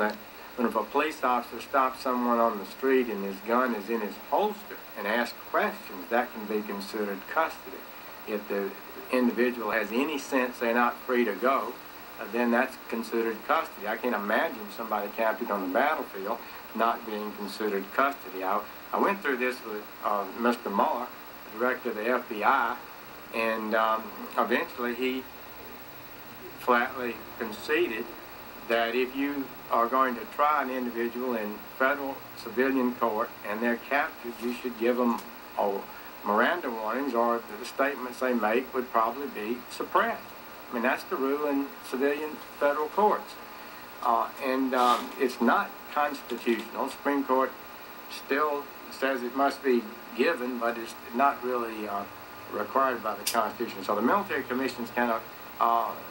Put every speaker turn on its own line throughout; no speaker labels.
that when if a police officer stops someone on the street and his gun is in his holster and asks questions, that can be considered custody. If the individual has any sense they're not free to go, then that's considered custody. I can't imagine somebody captured on the battlefield not being considered custody. I went through this with Mr. Mueller, director of the FBI, and eventually he flatly conceded that if you are going to try an individual in federal civilian court and they're captured, you should give them Miranda warnings, or the statements they make would probably be suppressed. I mean, that's the rule in civilian federal courts. And it's not constitutional. The Supreme Court still says it must be given, but it's not really required by the Constitution. So the military commissions kind of,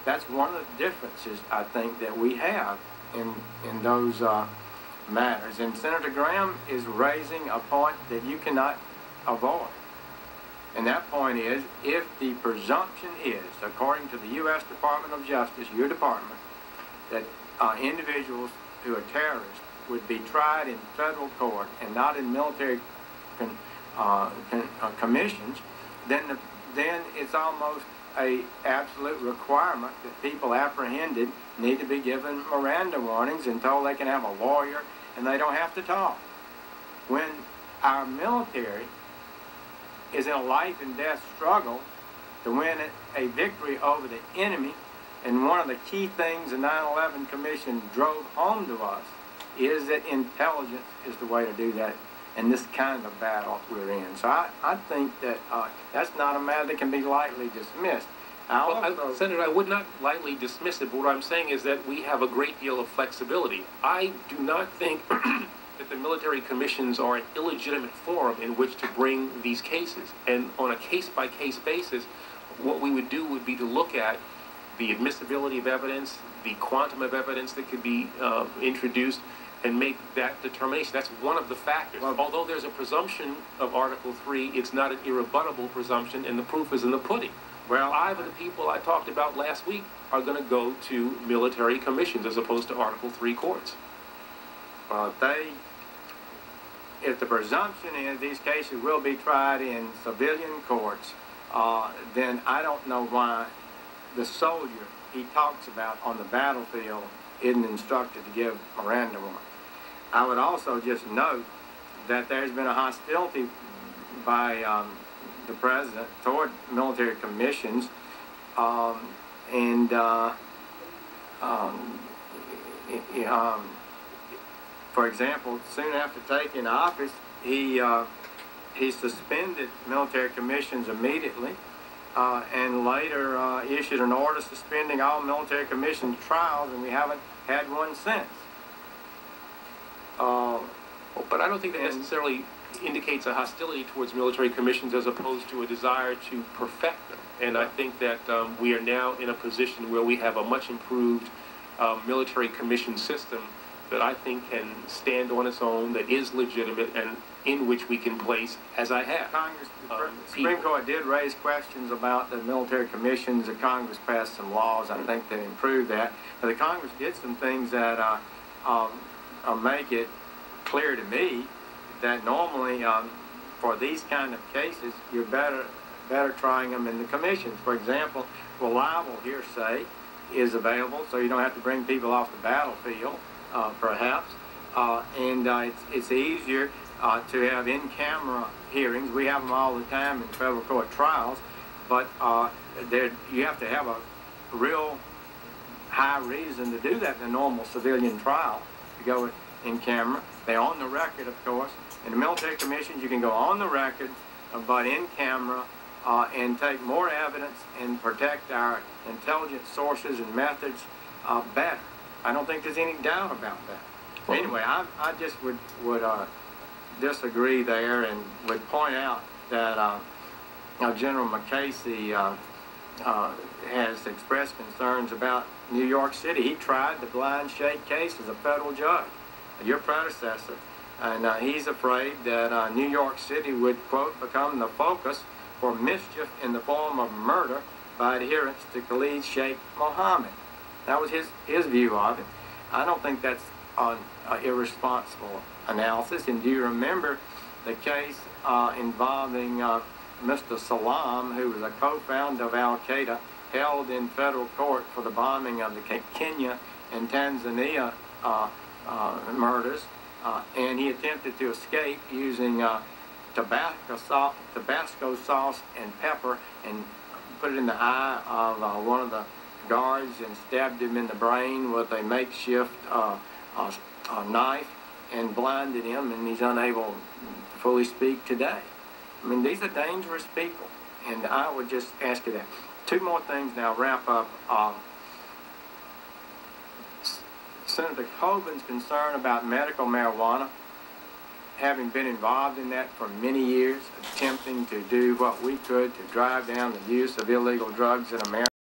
that's one of the differences, I think, that we have in those matters. And Senator Graham is raising a point that you cannot avoid. And that point is, if the presumption is, according to the U.S. Department of Justice, your department, that individuals who are terrorists would be tried in federal court and not in military commissions, then it's almost an absolute requirement that people apprehended need to be given Miranda warnings and told they can have a lawyer and they don't have to talk. When our military is in a life and death struggle to win a victory over the enemy, and one of the key things the 9/11 Commission drove home to us is that intelligence is the way to do that in this kind of battle we're in. So I think that that's not a matter that can be lightly dismissed.
Senator, I would not lightly dismiss it, but what I'm saying is that we have a great deal of flexibility. I do not think that the military commissions are an illegitimate forum in which to bring these cases. And on a case-by-case basis, what we would do would be to look at the admissibility of evidence, the quantum of evidence that could be introduced, and make that determination. That's one of the factors. Well, although there's a presumption of Article 3, it's not an irrebuttable presumption, and the proof is in the pudding. Well, 5 of the people I talked about last week are going to go to military commissions as opposed to Article 3 courts.
Well, if the presumption is these cases will be tried in civilian courts, then I don't know why the soldier he talks about on the battlefield isn't instructed to give Miranda warnings. I would also just note that there's been a hostility by the president toward military commissions, for example, soon after taking office, he suspended military commissions immediately, and later issued an order suspending all military commission trials, and we haven't had one since.
But I don't think that necessarily indicates a hostility towards military commissions as opposed to a desire to perfect them. And I think that we are now in a position where we have a much improved military commission system that I think can stand on its own, that is legitimate, and in which we can place, as I have.
Congress, the Supreme Court did raise questions about the military commissions. The Congress passed some laws, I think, that improved that. But the Congress did some things that make it clear to me that normally for these kind of cases, you're better trying them in the commissions. For example, reliable hearsay is available, so you don't have to bring people off the battlefield, perhaps. And it's easier to have in-camera hearings. We have them all the time in federal court trials, but you have to have a real high reason to do that in a normal civilian trial, to go in camera. They're on the record, of course. In the military commissions, you can go on the record, but in camera, and take more evidence and protect our intelligence sources and methods better. I don't think there's any doubt about that. Well, anyway, I just would disagree there, and would point out that General McCasey has expressed concerns about New York City. He tried the blind shake case as a federal judge, your predecessor, and he's afraid that New York City would, quote, become the focus for mischief in the form of murder by adherents to Khalid Sheikh Mohammed. That was his view of it. I don't think that's irresponsible analysis. And do you remember the case involving Mr. Salam, who was a co-founder of Al-Qaeda, held in federal court for the bombing of the Kenya and Tanzania murders, and he attempted to escape using Tabasco sauce and pepper, and put it in the eye of one of the guards and stabbed him in the brain with a makeshift knife and blinded him, and he's unable to fully speak today. I mean, these are dangerous people, and I would just ask you that. Two more things now, wrap up. Senator Coben's concern about medical marijuana, having been involved in that for many years, attempting to do what we could to drive down the use of illegal drugs in America.